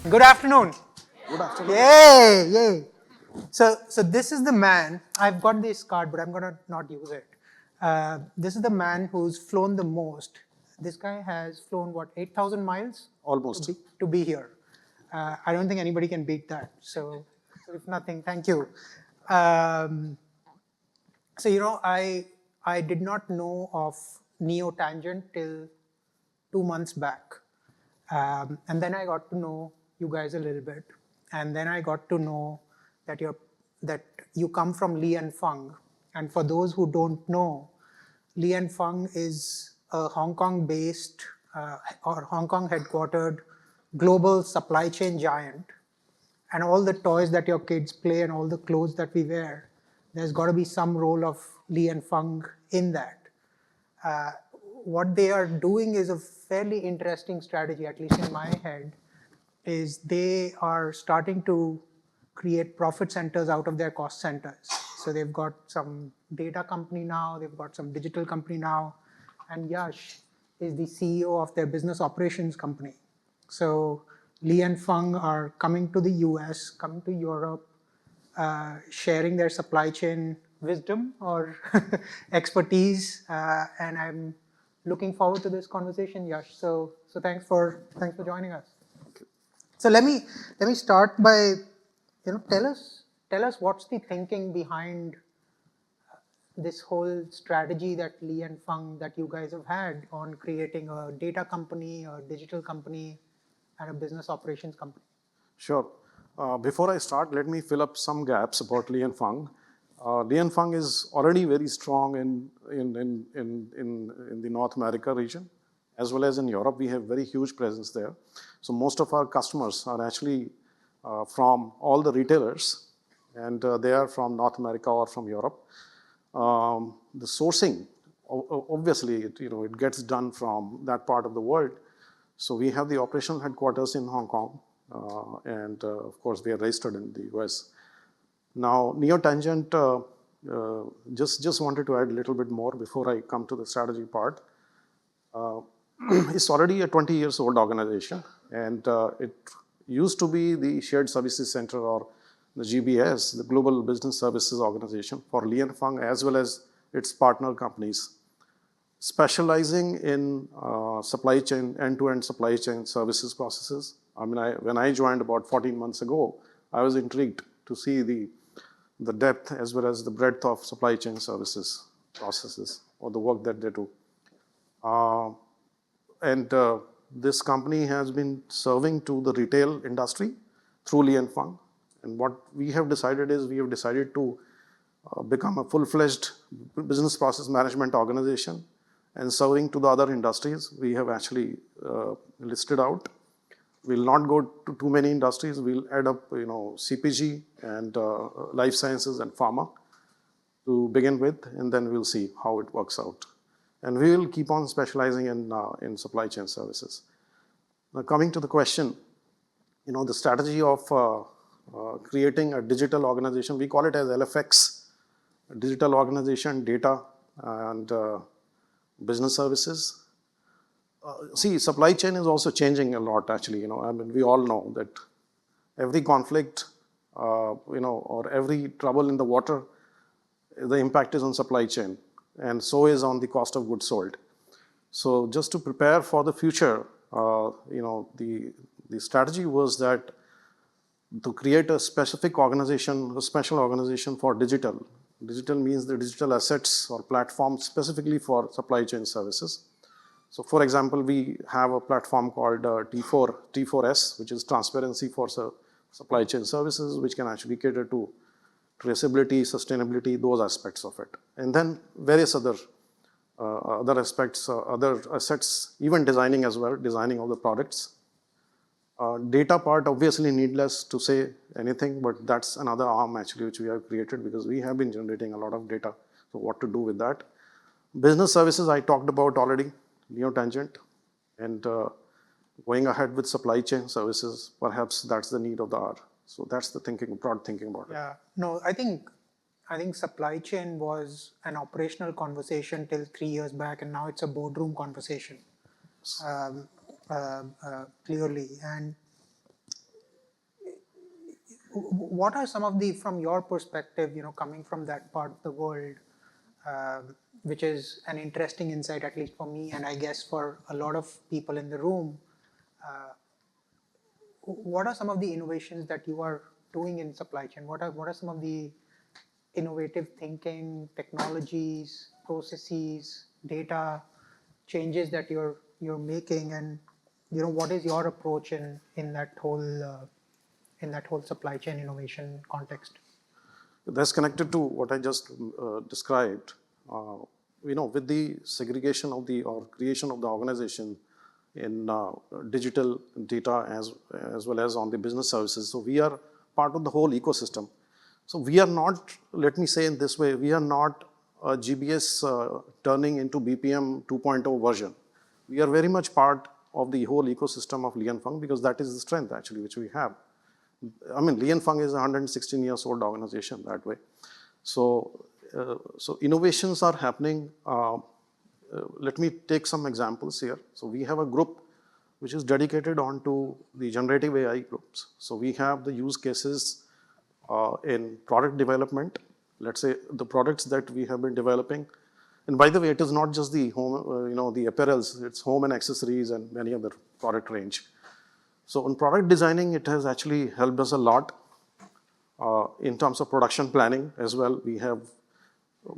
Good afternoon. Good afternoon. Yay, yay. So this is the man. I've got this card, but I'm gonna not use it. This is the man who's flown the most. This guy has flown what 8,000 miles Almost. to be here. I don't think anybody can beat that. So if nothing, thank you. Um, so I did not know of Neotangent till 2 months back. And then I got to know you guys a little bit. And then I got to know that you come from Li Fung. And for those who don't know, Li Fung is a Hong Kong-based or Hong Kong headquartered global supply chain giant. And all the toys that your kids play and all the clothes that we wear, there's got to be some role of Li Fung in that. Uh, what they are doing is a fairly interesting strategy, at least in my head, is they are starting to create profit centers out of their cost centers. So they've got some data company now, they've got some digital company now, and Yash is the CEO of their business operations company. So Li and Fung are coming to the US, coming to Europe, sharing their supply chain wisdom or expertise, and I'm looking forward to this conversation, Yash. So thanks for joining us. So let me start by tell us what's the thinking behind this whole strategy that Li and Fung that you guys have had on creating a data company, a digital company, and a business operations company. Sure. Before I start, let me fill up some gaps about Li Fung. Li Fung is already very strong in the North America region, as well as in Europe. We have very huge presence there. So most of our customers are actually from all the retailers, and they are from North America or from Europe. The sourcing, obviously, it gets done from that part of the world. So we have the operational headquarters in Hong Kong, and of course, we are registered in the US. Now, Neotangent, just wanted to add a little bit more before I come to the strategy part. It's already a 20 years old organization, and it used to be the Shared Services Center, or the GBS, the Global Business Services Organization for Li Fung, as well as its partner companies, specializing in supply chain, end-to-end supply chain services processes. I mean, when I joined about 14 months ago, I was intrigued to see the depth as well as the breadth of supply chain services processes, or the work that they do. And this company has been serving to the retail industry through Li Fung. And what we have decided is, we have decided to become a full-fledged business process management organization and serving to the other industries. We have actually listed out. We'll not go to too many industries. We'll add up, CPG and life sciences and pharma to begin with, and then we'll see how it works out. And we will keep on specializing in supply chain services. Now, coming to the question, the strategy of creating a digital organization, we call it as LFX, digital organization, data, and business services. See, supply chain is also changing a lot, actually. I mean, we all know that every conflict, or every trouble in the water, the impact is on supply chain, and so is on the cost of goods sold. So just to prepare for the future, the strategy was that to create a specific organization, a special organization for digital. Digital means the digital assets or platforms specifically for supply chain services. So for example, we have a platform called T4S, which is Transparency for Supply Chain Services, which can actually cater to traceability, sustainability, those aspects of it. And then various other aspects, other assets, even designing as well, designing of the products. Data part, obviously needless to say anything, but that's another arm actually which we have created, because we have been generating a lot of data. So what to do with that? Business services I talked about already, Neotangent, and going ahead with supply chain services, perhaps that's the need of the hour. So that's the thinking, broad thinking about it. Yeah, no, I think supply chain was an operational conversation till 3 years back, and now it's a boardroom conversation. Clearly, and what are some of the, from your perspective, coming from that part of the world, which is an interesting insight, at least for me, and I guess for a lot of people in the room, what are some of the innovations that you are doing in supply chain? What are some of the innovative thinking, technologies, processes, data changes that you're making, and what is your approach in that whole supply chain innovation context? That's connected to what I just described. With the segregation of the or creation of the organization in digital data as well as on the business services. So we are part of the whole ecosystem. So we are not, let me say in this way, we are not a GBS turning into BPM 2.0 version. We are very much part of the whole ecosystem of Li Fung because that is the strength actually which we have. I mean, Li Fung is a 116 years old organization that way. So innovations are happening. Let me take some examples here. So we have a group which is dedicated onto the generative AI groups. So we have the use cases in product development. Let's say the products that we have been developing. And by the way, it is not just the home, the apparels, it's home and accessories and many other product range. So in product designing, it has actually helped us a lot in terms of production planning as well. We have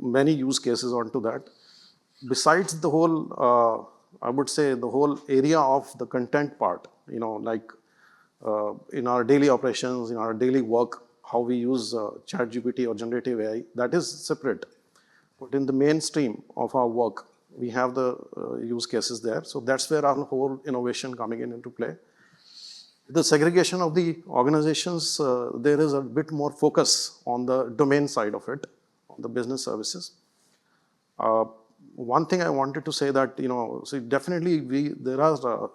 many use cases onto that. Besides the whole, I would say the whole area of the content part, like in our daily operations, in our daily work, how we use ChatGPT or generative AI, that is separate. But in the mainstream of our work, we have the use cases there. So that's where our whole innovation coming into play. The segregation of the organizations, there is a bit more focus on the domain side of it, on the business services. One thing I wanted to say that, so definitely there are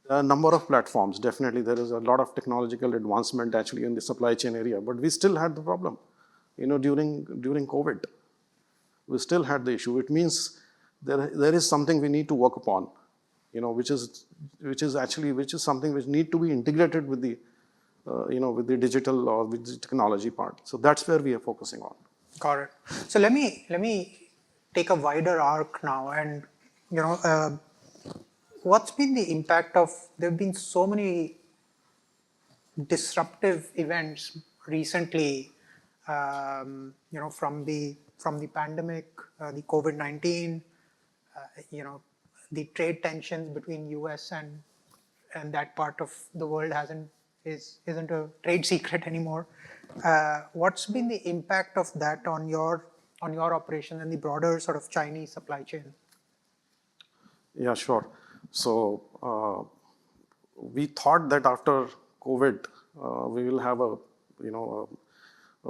a number of platforms. Definitely there is a lot of technological advancement actually in the supply chain area, but we still had the problem, during COVID. We still had the issue. It means there is something we need to work upon, which is something which need to be integrated with the, with the digital or with the technology part. So that's where we are focusing on. Got it. So let me take a wider arc now, and what's been the impact of, there have been so many disruptive events recently, from the pandemic, the COVID-19, the trade tensions between US and that part of the world isn't a trade secret anymore. What's been the impact of that on your operation and the broader sort of Chinese supply chain? Yeah, sure. So we thought that after COVID, we will have a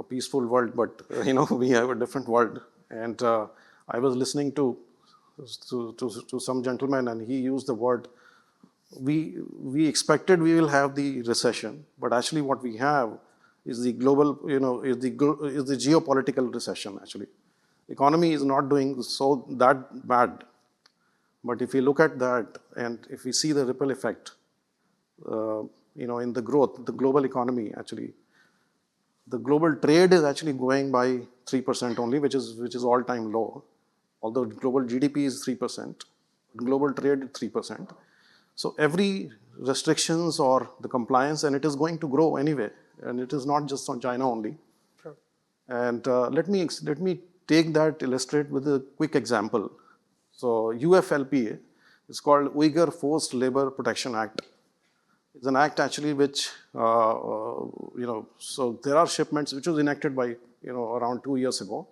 peaceful world, but we have a different world. And I was listening to some gentleman, and he used the word. We expected we will have the recession, but actually what we have is the global, is the geopolitical recession. Actually, economy is not doing so that bad. But if we look at that, and if we see the ripple effect, in the growth, the global economy actually, the global trade is actually going by 3% only, which is all-time low. Although global GDP is 3%, global trade is 3%. So every restrictions or the compliance, and it is going to grow anyway, and it is not just on China only. Sure. And let me take that, illustrate with a quick example. So UFLPA is called Uyghur Forced Labor Protection Act. It's an act actually which, so there are shipments which was enacted by, around 2 years ago.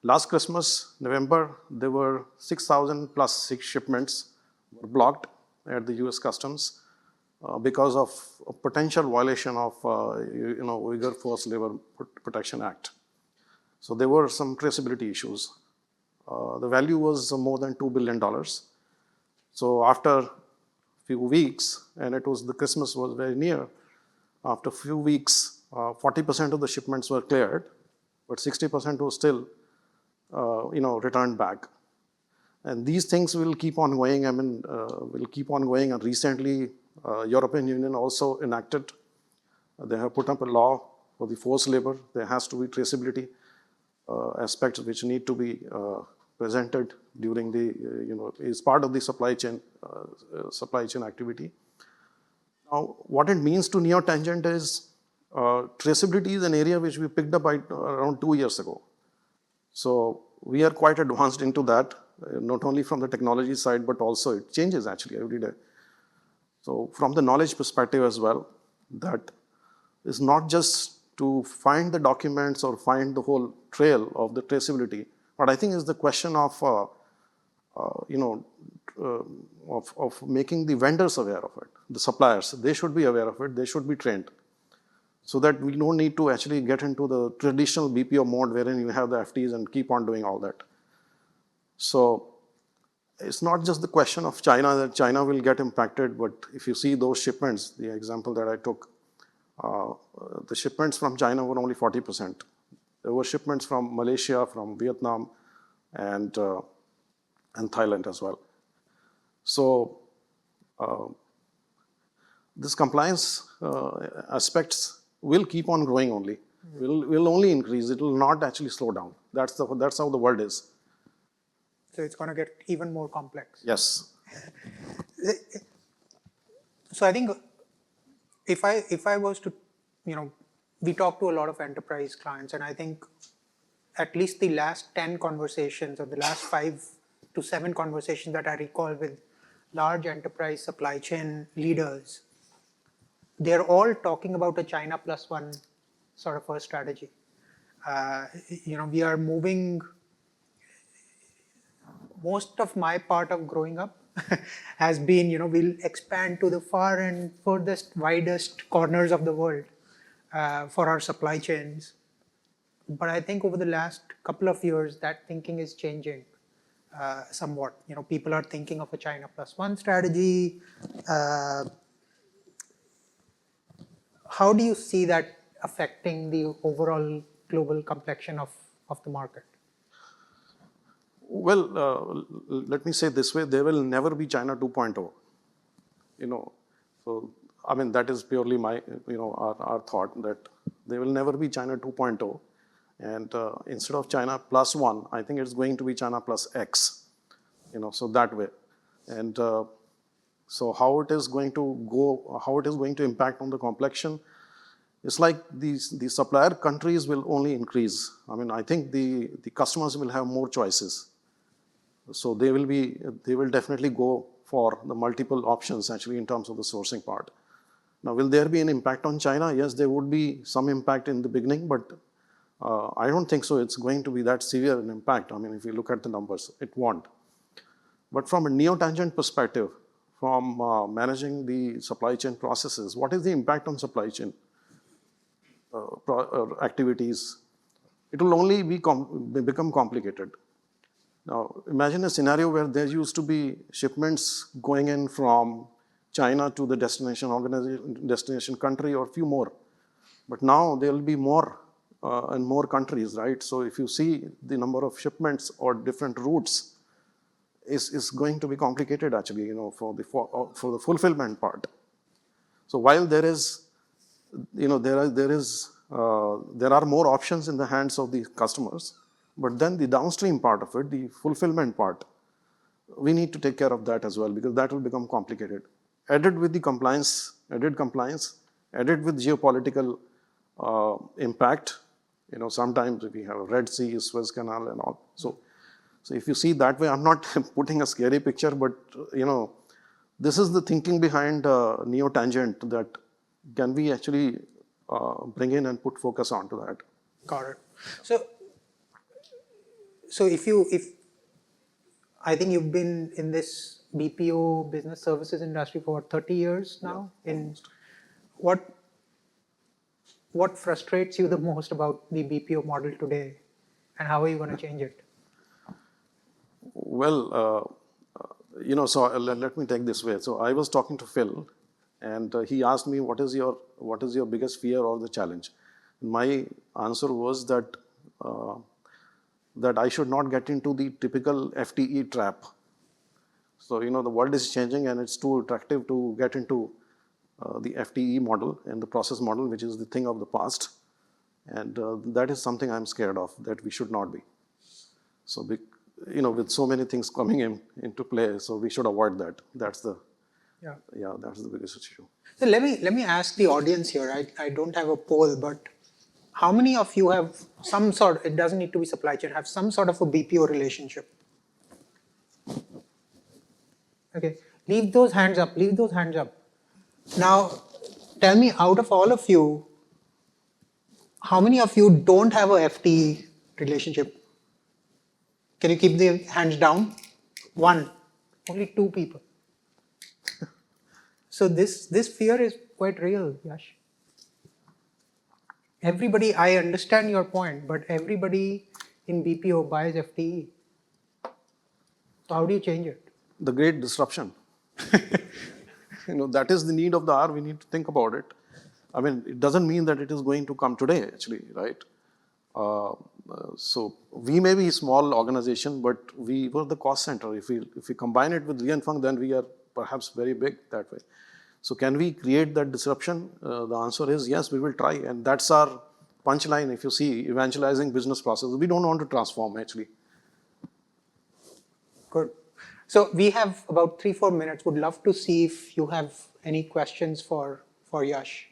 Last Christmas, November, there were 6,000 plus shipments were blocked at the US Customs because of a potential violation of, Uyghur Forced Labor Protection Act. So there were some traceability issues. The value was more than $2 billion. So after few weeks, and the Christmas was very near, after a few weeks, 40% of the shipments were cleared, but 60% was still, returned back. And these things will keep on going. I mean, will keep on going. And recently, European Union also enacted They have put up a law for the forced labor. There has to be traceability aspects which need to be presented during the, is part of the supply chain activity. Now, what it means to neo-tangent is traceability is an area which we picked up around 2 years ago. So we are quite advanced into that, not only from the technology side, but also it changes actually every day. So from the knowledge perspective as well, that is not just to find the documents or find the whole trail of the traceability, but I think is the question of, of making the vendors aware of it, the suppliers. They should be aware of it. They should be trained, so that we don't need to actually get into the traditional BPO mode wherein you have the FTs and keep on doing all that. So it's not just the question of China, that China will get impacted, but if you see those shipments, the example that I took, the shipments from China were only 40%. There were shipments from Malaysia, from Vietnam, and Thailand as well. So this compliance aspects will keep on growing only. Will only increase. It will not actually slow down. That's how the world is. So it's going to get even more complex. Yes. So I think if I was to, we talk to a lot of enterprise clients, and I think at least the last 10 conversations or the last 5 to 7 conversations that I recall with large enterprise supply chain leaders, they're all talking about a China plus one sort of a strategy. We are moving. Most of my part of growing up has been, we'll expand to the far and furthest, widest corners of the world for our supply chains. But I think over the last couple of years, that thinking is changing somewhat. People are thinking of a China plus one strategy. How do you see that affecting the overall global complexion of the market? Well, let me say this way, there will never be China 2.0, so I mean, that is purely my, our thought, that there will never be China 2.0, and instead of China plus one, I think it's going to be China plus X, so that way. And so how it is going to go, how it is going to impact on the complexion, it's like the supplier countries will only increase. I mean, I think the customers will have more choices. So they will definitely go for the multiple options actually in terms of the sourcing part. Now, will there be an impact on China? Yes, there would be some impact in the beginning, but I don't think so it's going to be that severe an impact. I mean, if you look at the numbers, it won't. But from a neo-tangent perspective, from managing the supply chain processes, what is the impact on supply chain activities? It will only become complicated. Now, imagine a scenario where there used to be shipments going in from China to the destination country or few more. But now there will be more and more countries, right? So if you see the number of shipments or different routes is going to be complicated actually, for the fulfillment part. So while there is, there are more options in the hands of the customers, but then the downstream part of it, the fulfillment part, we need to take care of that as well, because that will become complicated. Added with the compliance, added with geopolitical impact, sometimes we have Red Sea, Suez Canal and all. So if you see that way, I'm not putting a scary picture, but this is the thinking behind neo-tangent, that can we actually bring in and put focus onto that. Got it. So if I think you've been in this BPO business services industry for 30 years now. Yeah. In what frustrates you the most about the BPO model today, and how are you going to change it? Well, so let me take this way. So I was talking to Phil, and he asked me, what is your biggest fear or the challenge? My answer was that I should not get into the typical FTE trap. So, the world is changing and it's too attractive to get into the FTE model and the process model, which is the thing of the past. And that is something I'm scared of, that we should not be. So, with so many things coming into play, so we should avoid that. That's the that's the biggest issue. So let me ask the audience here. I don't have a poll, but how many of you have some sort, it doesn't need to be supply chain, have some sort of a BPO relationship? Okay, leave those hands up, leave those hands up. Now, tell me, out of all of you, how many of you don't have a FTE relationship? Can you keep the hands down? One, only two people. So this fear is quite real, Yash. Everybody, I understand your point, but everybody in BPO buys FTE. So how do you change it? The great disruption. That is the need of the hour. We need to think about it. I mean, it doesn't mean that it is going to come today, actually, right? So we may be a small organization, but we were the cost center. If we combine it with Li Fung, then we are perhaps very big that way. So can we create that disruption? The answer is yes, we will try. And that's our punchline, if you see, evangelizing business processes. We don't want to transform, actually. Good. So we have about 3-4 minutes. Would love to see if you have any questions for Yash.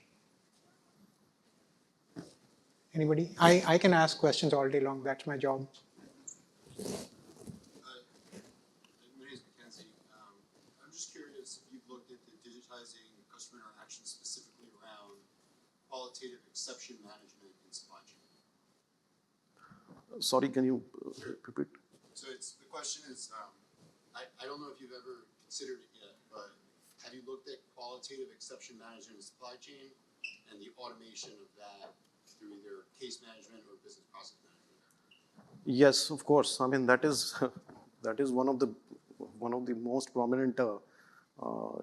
Anybody? I can ask questions all day long. That's my job. My name is Mackenzie. I'm just curious if you've looked at the digitizing customer interaction specifically around qualitative exception management in supply chain. Sorry, can you repeat? So the question is, I don't know if you've ever considered it yet, but have you looked at qualitative exception management in supply chain and the automation of that through either case management or business process management? Yes, of course. I mean, that is one of the most prominent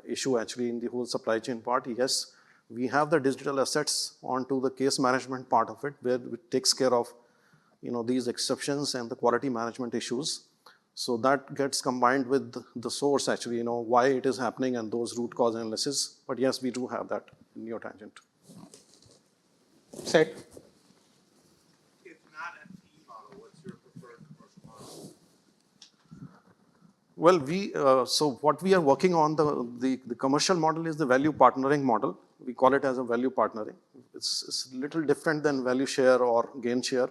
issue actually in the whole supply chain part. Yes, we have the digital assets onto the case management part of it, where it takes care of these exceptions and the quality management issues. So that gets combined with the source actually, why it is happening and those root cause analysis. But yes, we do have that in your tangent. Set. If not FTE model, what's your preferred commercial model? Well, so what we are working on, the commercial model is the value partnering model. We call it as a value partnering. It's a little different than value share or gain share.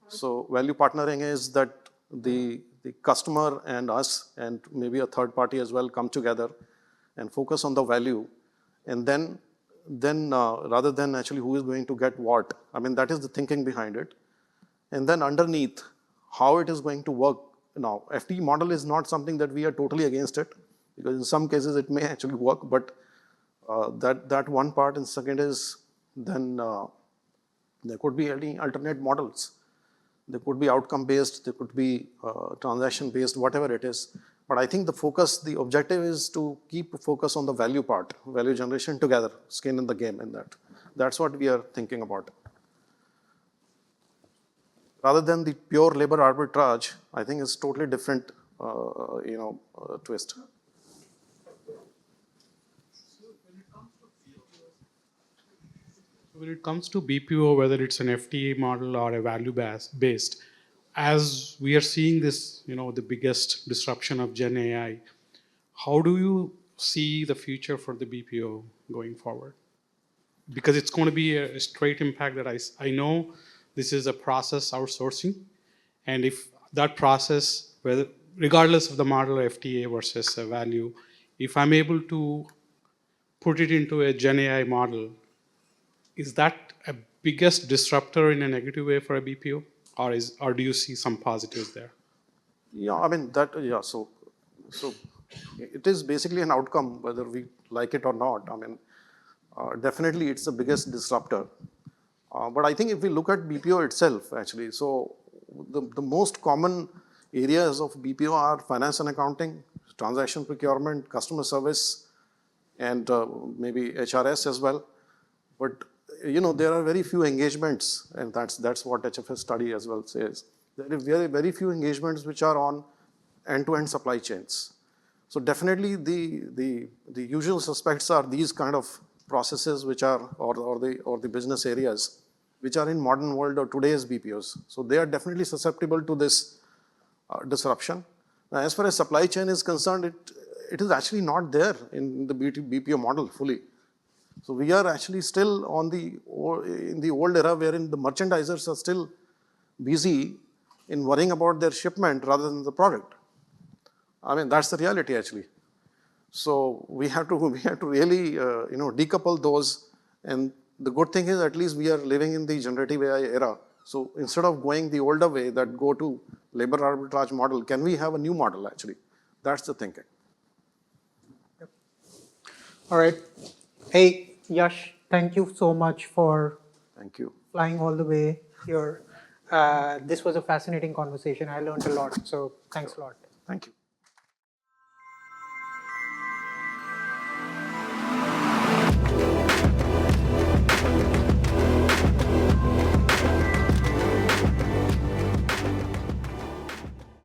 So value partnering is that the customer and us and maybe a third party as well come together and focus on the value, and then rather than actually who is going to get what, I mean, that is the thinking behind it. And then underneath, how it is going to work. Now, FTE model is not something that we are totally against it, because in some cases it may actually work, but that one part. And second is then there could be any alternate models. There could be outcome-based, there could be transaction-based, whatever it is. But I think the objective is to keep focus on the value part, value generation together, skin in the game in that. That's what we are thinking about. Rather than the pure labor arbitrage, I think it's totally different, twist. When it comes to BPO, whether it's an FTA model or a value-based, as we are seeing this, the biggest disruption of Gen AI, how do you see the future for the BPO going forward? Because it's going to be a straight impact that I know this is a process outsourcing. And if that process, regardless of the model of FTA versus a value, if I'm able to put it into a Gen AI model, is that a biggest disruptor in a negative way for a BPO, or do you see some positives there? Yeah, I mean so it is basically an outcome whether we like it or not. I mean, definitely it's the biggest disruptor. But I think if we look at BPO itself, actually, so the most common areas of BPO are finance and accounting, transaction procurement, customer service, and maybe HRS as well. But there are very few engagements, and that's what HFS study as well says. There are very, very few engagements which are on end-to-end supply chains. So definitely the usual suspects are these kind of processes which are, or the business areas which are in modern world or today's BPOs. So they are definitely susceptible to this disruption. Now, as far as supply chain is concerned, it is actually not there in the BPO model fully. So we are actually still in the old era wherein the merchandisers are still busy in worrying about their shipment rather than the product. I mean, that's the reality actually. So we have to really decouple those. And the good thing is at least we are living in the generative AI era. So instead of going the older way that go to labor arbitrage model, can we have a new model actually? That's the thinking. All right. Hey, Yash, thank you so much for Thank you. flying all the way here. This was a fascinating conversation. I learned a lot. So thanks a lot. Thank you.